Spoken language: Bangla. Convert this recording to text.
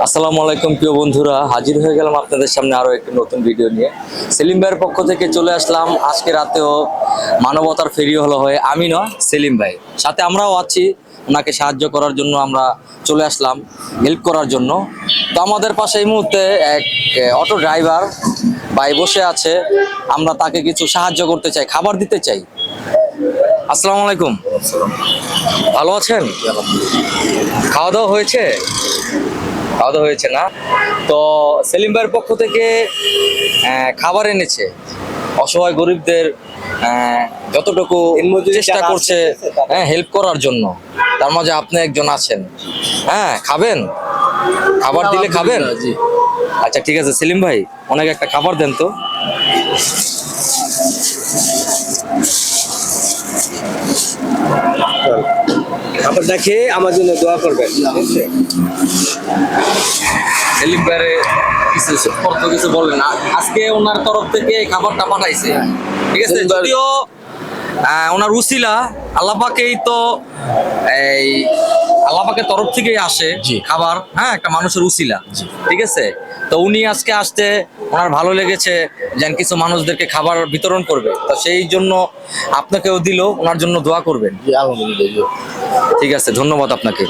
আসসালামু আলাইকুম প্রিয় বন্ধুরা, হাজির হয়ে গেলাম আপনাদের সামনে আরো একটি নতুন ভিডিও নিয়ে। সেলিম ভাইয়ের পক্ষ থেকে চলে আসলাম আজকে রাতেও মানবতার ফেরি হলো হয়ে। আমি নয়, সেলিম ভাই সাথে আমরাও আছি, ওনাকে সাহায্য করার জন্য আমরা চলে আসলাম, হেল্প করার জন্য। তো আমাদের পাশে এই মুহূর্তে এক অটো ড্রাইভার ভাই বসে আছে, আমরা তাকে কিছু সাহায্য করতে চাই, খাবার দিতে চাই। আসসালামু আলাইকুম, ভালো আছেন? খাওয়া দাওয়া হয়েছে? খাওয়া দাওয়া হয়েছে না? তো সেলিম ভাইয়ের পক্ষ থেকে খাবার এনেছে অসহায় গরিবদের, যতটুকু চেষ্টা করছে হেল্প করার জন্য। তার মাঝে আপনি একজন আছেন। হ্যাঁ, খাবেন? খাবার দিলে খাবেন? আচ্ছা ঠিক আছে সেলিম ভাই, অনেক একটা খাবার দেন তো। খাবারটা খেয়ে আমার জন্য দোয়া করবেন। সেলিম ভাইয়ের কিছু বললেন না, আজকে ওনার তরফ থেকে এই খাবারটা পাঠাইছে, ঠিক আছে? যদিও ওনার উসিলা আল্লাহ পাকেই তো, এই আল্লাহ পাকের তরফ থেকেই আসে খাবার, হ্যাঁ, একটা মানুষের উসিলা, ঠিক আছে? তো উনি আজকে আসতে ওনার ভালো লেগেছে, যেন কিছু মানুষদেরকে খাবার বিতরণ করবে, তো সেই জন্য আপনাকেও দিল, ওনার জন্য দোয়া করবেন। আলহামদুলিল্লাহ। ঠিক আছে, ধন্যবাদ আপনাকে।